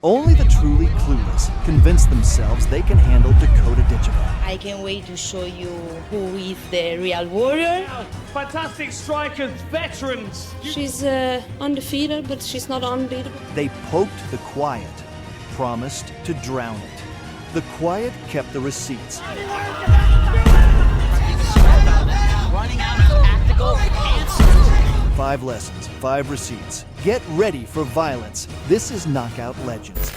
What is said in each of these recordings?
Only the truly clueless convince themselves they can handle Dakota Ditcheva. I can't wait to show you who is the real warrior. Fantastic strikers, veterans. She's undefeated, but she's not unbeatable. They poked the quiet, promised to drown it. The quiet kept the receipts. Running out of tactical answers. 5 lessons, 5 receipts. Get ready for violence. This is Knockout.Legends.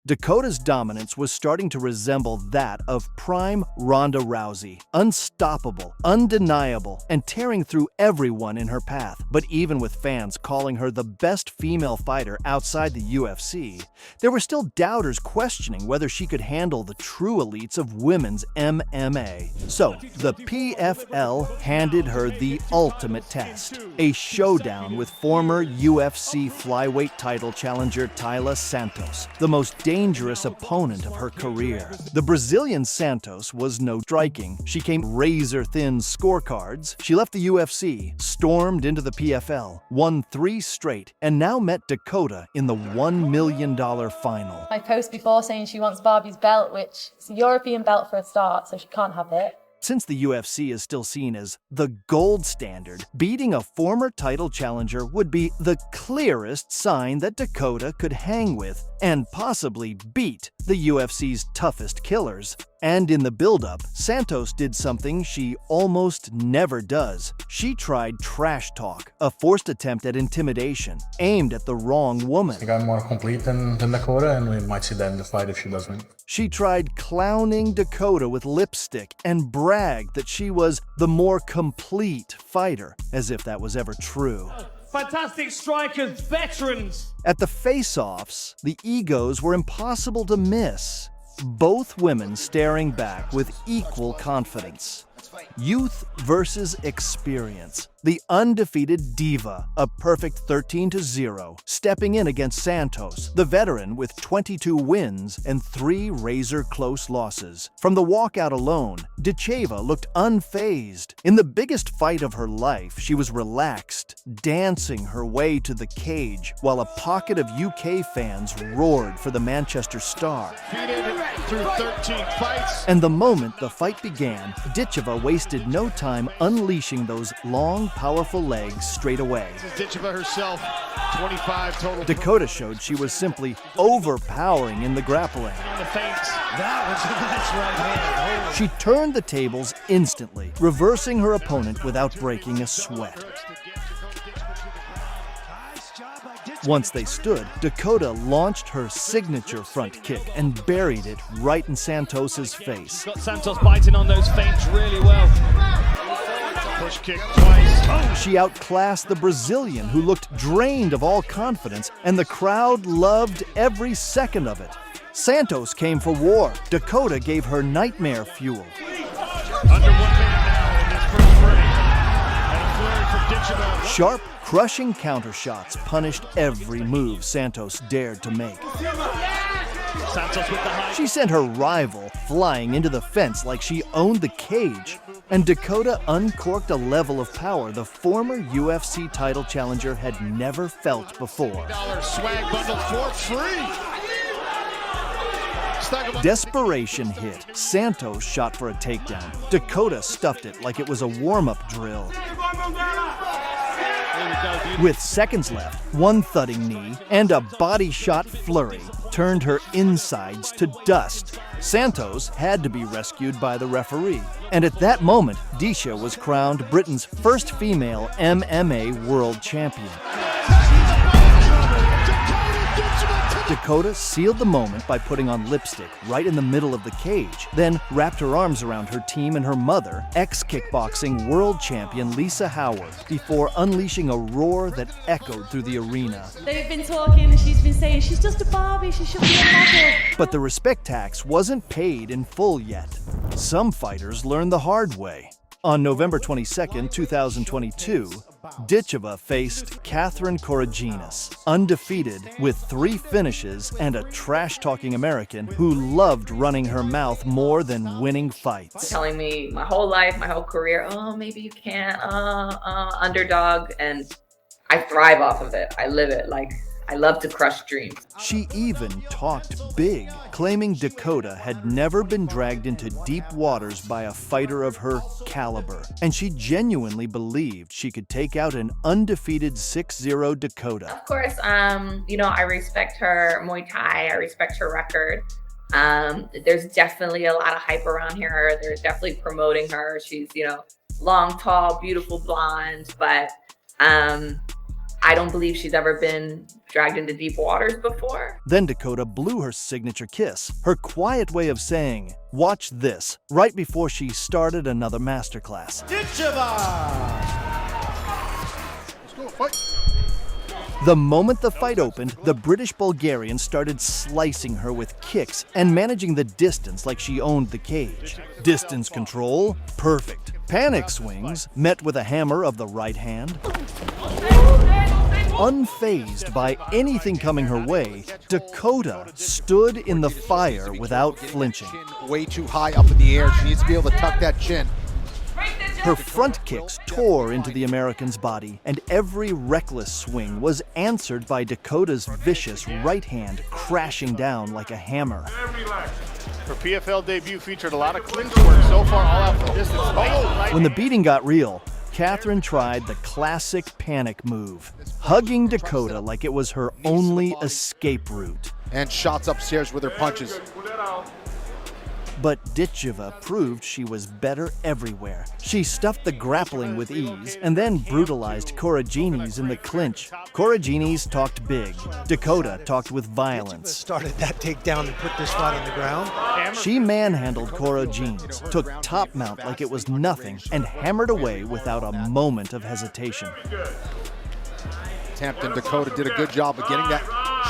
Dakota's dominance was starting to resemble that of prime Ronda Rousey. Unstoppable, undeniable, and tearing through everyone in her path. But even with fans calling her the best female fighter outside the UFC, there were still doubters questioning whether she could handle the true elites of women's MMA. So, the PFL handed her the ultimate test. A showdown with former UFC flyweight title challenger Taila Santos, the most dangerous opponent of her career. The Brazilian Santos was no striking. She came razor-thin scorecards. She left the UFC, stormed into the PFL, won 3 straight, and now met Dakota in the $1 million final. My post before saying she wants Barbie's belt, which is a European belt for a start, so she can't have it. Since the UFC is still seen as the gold standard, beating a former title challenger would be the clearest sign that Dakota could hang with and possibly beat the UFC's toughest killers. And in the build-up, Santos did something she almost never does. She tried trash talk, a forced attempt at intimidation, aimed at the wrong woman. I think I'm more complete than Dakota, and we might see that in the fight if she does win. She tried clowning Dakota with lipstick and bragged that she was the more complete fighter, as if that was ever true. Fantastic strikers, veterans. At the face-offs, the egos were impossible to miss. Both women staring back with equal confidence. Youth versus experience. The undefeated diva, a perfect 13-0, stepping in against Santos, the veteran with 22 wins and 3 razor-close losses. From the walkout alone, Ditcheva looked unfazed. In the biggest fight of her life, she was relaxed, dancing her way to the cage, while a pocket of UK fans roared for the Manchester star. Through 13 fights. And the moment the fight began, Ditcheva wasted no time unleashing those long, powerful legs straight away. Ditcheva herself, 25 total. Dakota showed she was simply overpowering in the grappling. On the feints. That was a nice right hand. She turned the tables instantly, reversing her opponent without breaking a sweat. Once they stood, Dakota launched her signature front kick and buried it right in Santos's face. Got Santos biting on those feints really well. Push kick twice. She outclassed the Brazilian, who looked drained of all confidence, and the crowd loved every second of it. Santos came for war. Dakota gave her nightmare fuel. Under 1 minute now in this first frame. And a flurry for Ditcheva. Sharp, crushing countershots punished every move Santos dared to make. Santos with the high. She sent her rival flying into the fence like she owned the cage. And Dakota uncorked a level of power the former UFC title challenger had never felt before. Swag bundle for free. Desperation hit. Santos shot for a takedown. Dakota stuffed it like it was a warm-up drill. With seconds left, one thudding knee and a body shot flurry turned her insides to dust. Santos had to be rescued by the referee. And at that moment, Ditcheva was crowned Britain's first female MMA world champion. Dakota sealed the moment by putting on lipstick right in the middle of the cage, then wrapped her arms around her team and her mother, ex-kickboxing world champion Lisa Howard, before unleashing a roar that echoed through the arena. They've been talking and she's been saying she's just a Barbie, she should be a model. But the respect tax wasn't paid in full yet. Some fighters learned the hard way. On November 22, 2022, Ditcheva faced Katherine Corinus, undefeated with 3 finishes and a trash-talking American who loved running her mouth more than winning fights. Telling me my whole life, my whole career, oh, maybe you can't, underdog, and I thrive off of it. I live it. Like, I love to crush dreams. She even talked big, claiming Dakota had never been dragged into deep waters by a fighter of her caliber, and she genuinely believed she could take out an undefeated 6-0 Dakota. Of course, you know, I respect her Muay Thai. I respect her record. There's definitely a lot of hype around her. They're definitely promoting her. She's, you know, long, tall, beautiful blonde, but I don't believe she's ever been dragged into deep waters before. Then Dakota blew her signature kiss, her quiet way of saying, "Watch this," right before she started another masterclass. Ditcheva! Let's go, fight. The moment the fight opened, the British Bulgarian started slicing her with kicks and managing the distance like she owned the cage. Distance control, perfect. Panic swings, met with a hammer of the right hand. Unfazed by anything coming her way, Dakota stood in the fire without flinching. Way too high up in the air. She needs to be able to tuck that chin. Her front kicks tore into the American's body, and every reckless swing was answered by Dakota's vicious right hand crashing down like a hammer. Her PFL debut featured a lot of clinch work so far, all out from distance. When the beating got real, Katherine tried the classic panic move, hugging Dakota like it was her only escape route. And shots upstairs with her punches. But Ditcheva proved she was better everywhere. She stuffed the grappling with ease and then brutalized Corinus in the clinch. Corinus talked big. Dakota talked with violence. Started that takedown and put this fight on the ground. She manhandled Corinus, took top mount like it was nothing, and hammered away without a moment of hesitation. Attempt, and Dakota did a good job of getting that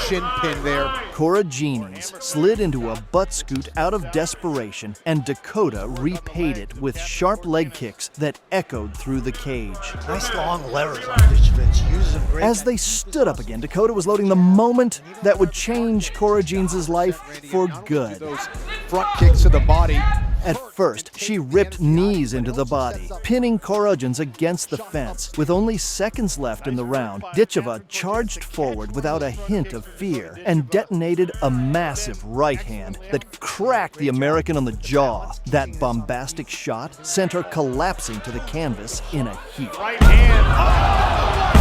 shin pin there. Corinus slid into a butt scoot out of desperation, and Dakota repaid it with sharp leg kicks that echoed through the cage. Nice long levers on Ditcheva. She uses them great. As they stood up again, Dakota was loading the moment that would change Corinus' life for good. Those front kicks to the body. At first, she ripped knees into the body, pinning Corinus against the fence. With only seconds left in the round, Ditcheva charged forward without a hint of fear and detonated a massive right hand that cracked the American on the jaw. That bombastic shot sent her collapsing to the canvas in a heap. Right hand.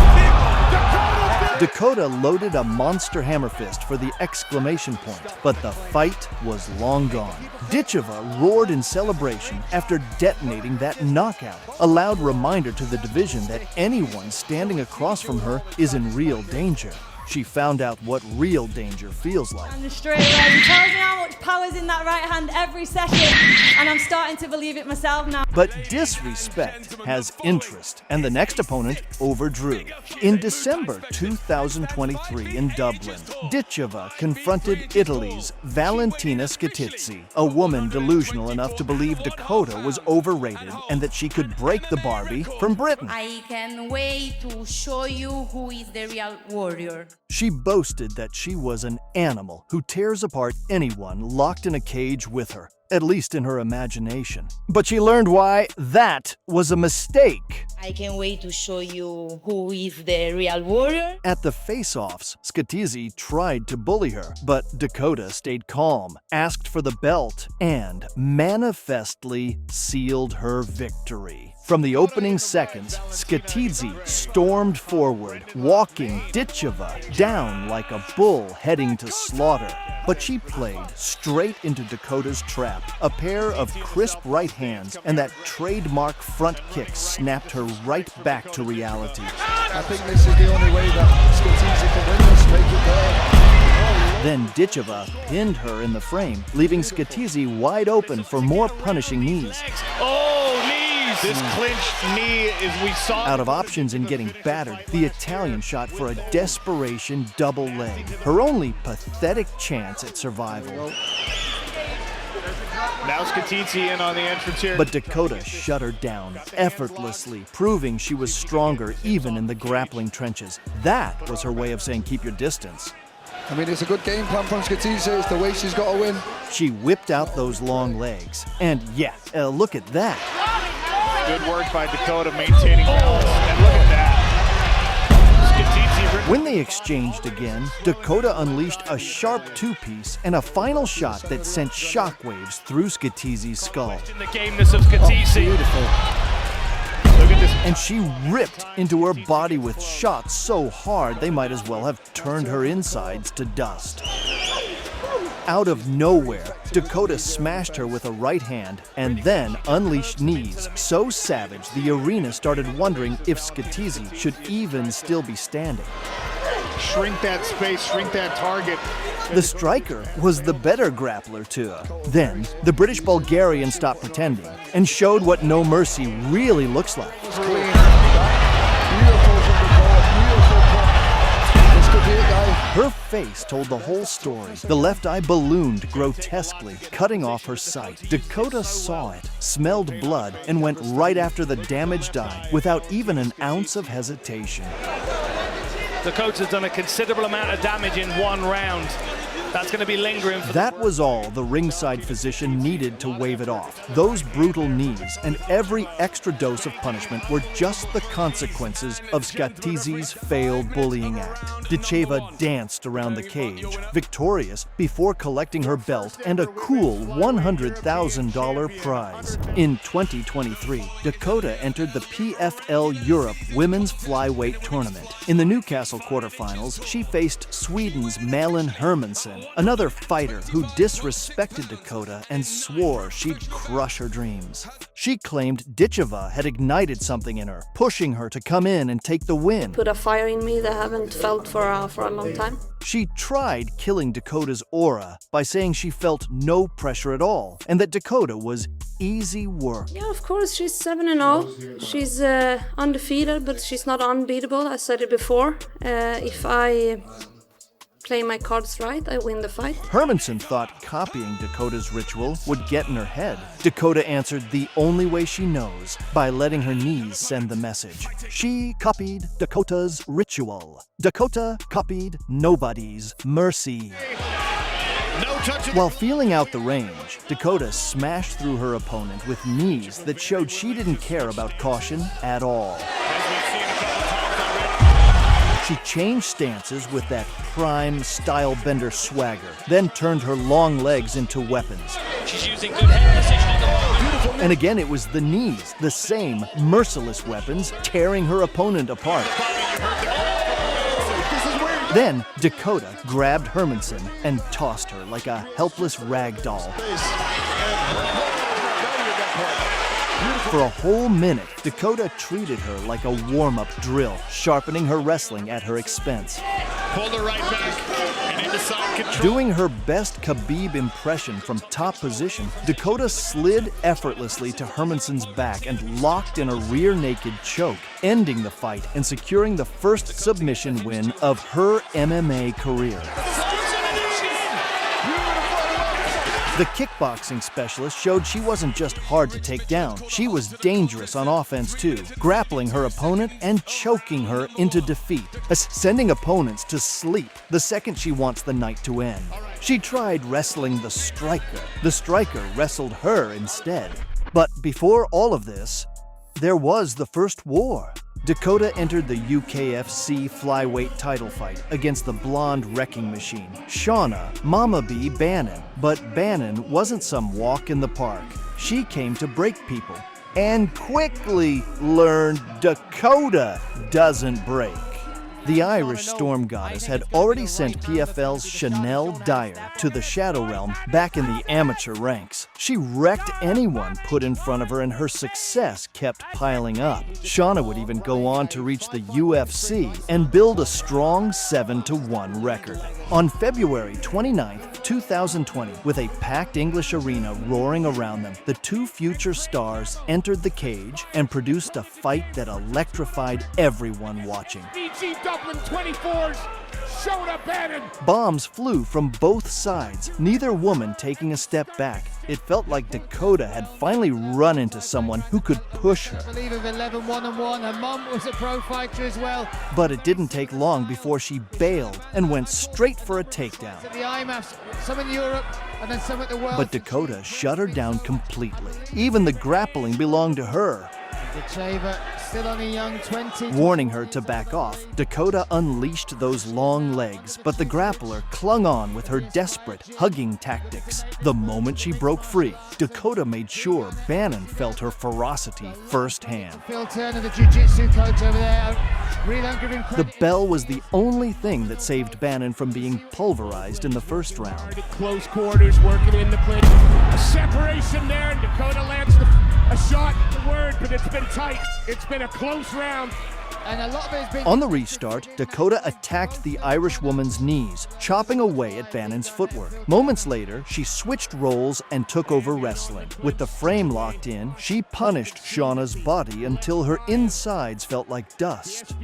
Dakota loaded a monster hammer fist for the exclamation point, but the fight was long gone. Ditcheva roared in celebration after detonating that knockout, a loud reminder to the division that anyone standing across from her is in real danger. She found out what real danger feels like. And straight away, he tells me how much power's in that right hand every session, and I'm starting to believe it myself now. But disrespect has interest, and the next opponent overdrew. In December 2023 in Dublin, Ditcheva confronted Italy's Valentina Scatizzi, a woman delusional enough to believe Dakota was overrated and that she could break the Barbie from Britain. I can't wait to show you who is the real warrior. She boasted that she was an animal who tears apart anyone locked in a cage with her, at least in her imagination. But she learned why that was a mistake. I can't wait to show you who is the real warrior. At the face-offs, Scatizzi tried to bully her, but Dakota stayed calm, asked for the belt, and manifestly sealed her victory. From the opening seconds, Scatizzi stormed forward, walking Ditcheva down like a bull heading to slaughter. But she played straight into Dakota's trap. A pair of crisp right hands and that trademark front kick snapped her right back to reality. I think this is the only way that Scatizzi can win this. Make it there. Then Ditcheva pinned her in the frame, leaving Scatizzi wide open for more punishing knees. Oh, knees! This clinch knee is we saw. Out of options and getting battered, the Italian shot for a desperation double leg, her only pathetic chance at survival. Now Scatizzi in on the entrance here. But Dakota shut her down effortlessly, proving she was stronger even in the grappling trenches. That was her way of saying keep your distance. I mean, it's a good game plan from Scatizzi. It's the way she's got to win. She whipped out those long legs. And yeah, look at that. Good work by Dakota maintaining balance. And look at that. Scatizzi When they exchanged again, Dakota unleashed a sharp two-piece and a final shot that sent shockwaves through Scatizzi's skull. In the gameness of Scatizzi. Beautiful. Look at this. And she ripped into her body with shots so hard they might as well have turned her insides to dust. Out of nowhere, Dakota smashed her with a right hand and then unleashed knees so savage the arena started wondering if Scatizzi should even still be standing. Shrink that space, shrink that target. The striker was the better grappler too. Then, the British Bulgarian stopped pretending and showed what no mercy really looks like. It's clean. Beautiful from Dakota. Beautiful punch. This could be it, guys. Her face told the whole story. The left eye ballooned grotesquely, cutting off her sight. Dakota saw it, smelled blood, and went right after the damaged eye without even an ounce of hesitation. Dakota's done a considerable amount of damage in one round. That's going to be lingering for That was all the ringside physician needed to wave it off. Those brutal knees and every extra dose of punishment were just the consequences of Scatizzi's failed bullying act. Ditcheva danced around the cage, victorious, before collecting her belt and a cool $100,000 prize. In 2023, Dakota entered the PFL Europe Women's Flyweight Tournament. In the Newcastle quarterfinals, she faced Sweden's Malin Hermansson, another fighter who disrespected Dakota and swore she'd crush her dreams. She claimed Ditcheva had ignited something in her, pushing her to come in and take the win. Put a fire in me that I haven't felt for a long time. She tried killing Dakota's aura by saying she felt no pressure at all and that Dakota was easy work. Yeah, of course, she's 7-0. She's undefeated, but she's not unbeatable. I said it before. If I play my cards right, I win the fight. Hermansson thought copying Dakota's ritual would get in her head. Dakota answered the only way she knows, by letting her knees send the message. She copied Dakota's ritual. Dakota copied nobody's mercy. no touch. While feeling out the range, Dakota smashed through her opponent with knees that showed she didn't care about caution at all. She changed stances with that prime style bender swagger, then turned her long legs into weapons. She's using good head position at the moment. And again, it was the knees, the same merciless weapons, tearing her opponent apart. Then Dakota grabbed Hermansson and tossed her like a helpless rag doll. For a whole minute, Dakota treated her like a warm-up drill, sharpening her wrestling at her expense. Pulled her right back and into side control. Doing her best Khabib impression from top position, Dakota slid effortlessly to Hermansson's back and locked in a rear naked choke, ending the fight and securing the first submission win of her MMA career. The kickboxing specialist showed she wasn't just hard to take down, she was dangerous on offense too, grappling her opponent and choking her into defeat, sending opponents to sleep the second she wants the night to end. She tried wrestling the striker. The striker wrestled her instead. But before all of this, there was the first war. Dakota entered the UKFC flyweight title fight against the blonde wrecking machine, Shauna Mama B. Bannon. But Bannon wasn't some walk in the park. She came to break people and quickly learned Dakota doesn't break. The Irish Storm Goddess had already sent PFL's Chanel Dyer to the Shadow Realm back in the amateur ranks. She wrecked anyone put in front of her and her success kept piling up. Shauna would even go on to reach the UFC and build a strong 7-1 record. On February 29, 2020, with a packed English arena roaring around them, the two future stars entered the cage and produced a fight that electrified everyone watching. Dublin 24's Shona Bannon. Bombs flew from both sides, neither woman taking a step back. It felt like Dakota had finally run into someone who could push her. I believe of 11-1-1. Her mum was a pro fighter as well. But it didn't take long before she bailed and went straight for a takedown. The IMAFs, some in Europe and then some at the World. But Dakota shut her down completely. Even the grappling belonged to her. Ditcheva still only young, 20. Warning her to back off, Dakota unleashed those long legs, but the grappler clung on with her desperate, hugging tactics. The moment she broke free, Dakota made sure Bannon felt her ferocity firsthand. Phil Turner, the jiu-jitsu coach over there, really don't give him credit. The bell was the only thing that saved Bannon from being pulverized in the first round. Close quarters, working in the clinch. A separation there, and Dakota lands a shot, the word, but it's been tight. It's been a close round. And a lot of it has been... On the restart, Dakota attacked the Irish woman's knees, chopping away at Bannon's footwork. Moments later, she switched roles and took over wrestling. With the frame locked in, she punished Shauna's body until her insides felt like dust.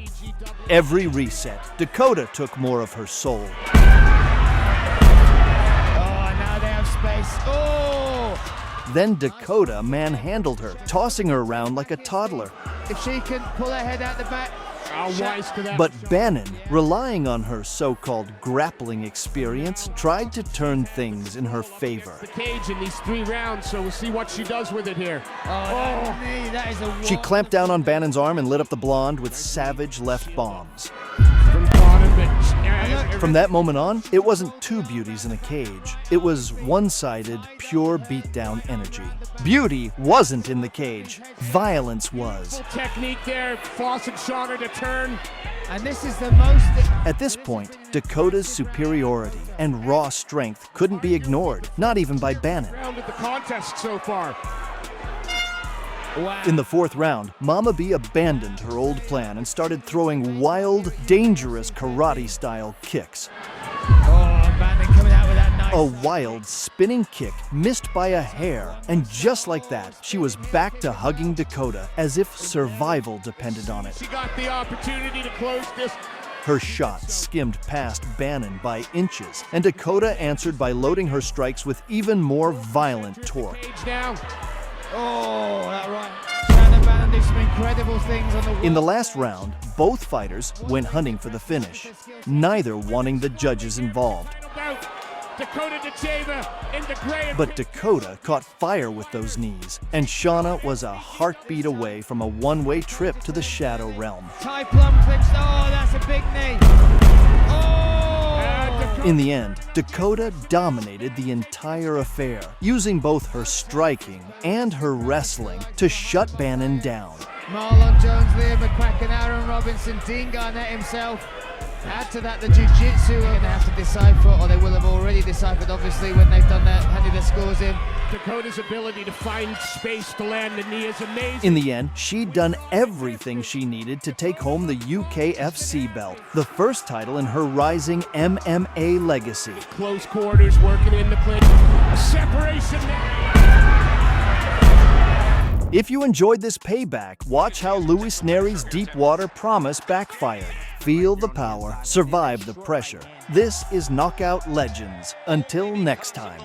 Every reset, Dakota took more of her soul. Oh, now they have space. Oh! Then Dakota manhandled her, tossing her around like a toddler. If she can pull her head out the back. Wise to that. But Bannon, relying on her so-called grappling experience, tried to turn things in her favor. The cage in these 3 rounds, so we'll see what she does with it here. That knee, that is a She clamped down on Bannon's arm and lit up the blonde with savage left bombs. From the bottom, but From that moment on, it wasn't 2 beauties in a cage. It was one-sided, pure beatdown energy. Beauty wasn't in the cage. Violence was. technique there, Fawcett Shauna to turn. And this is the most... At this point, Dakota's superiority and raw strength couldn't be ignored, not even by Bannon. Round of the contest so far. Wow. In the 4th round, Mama B abandoned her old plan and started throwing wild, dangerous karate-style kicks. Oh, Bannon coming out with that nice... A wild, spinning kick missed by a hair, and just like that, she was back to hugging Dakota as if survival depended on it. She got the opportunity to close this. Her shot skimmed past Bannon by inches, and Dakota answered by loading her strikes with even more violent torque. Cage now. Oh, that right. Shannon Bannon did some incredible things on the wall. In the last round, both fighters went hunting for the finish, neither wanting the judges involved. Dakota Ditcheva in the gray. But Dakota caught fire with those knees, and Shauna was a heartbeat away from a one-way trip to the Shadow Realm. Tie plum clinch. Oh, that's a big knee. Oh! In the end, Dakota dominated the entire affair, using both her striking and her wrestling to shut Bannon down. Marlon Jones, Liam McCracken, Aaron Robinson, Dean Garnett himself. Add to that the jiu-jitsu, are going to have to decipher, or they will have already deciphered, obviously, when they've done that, handed their scores in. Dakota's ability to find space to land the knee is amazing. In the end, she'd done everything she needed to take home the UKFC belt, the first title in her rising MMA legacy. Close quarters, working in the clinch. A separation there. If you enjoyed this payback, watch how Luis Neri's Deepwater Promise backfired. Feel the power, survive the pressure. This is Knockout Legends. Until next time.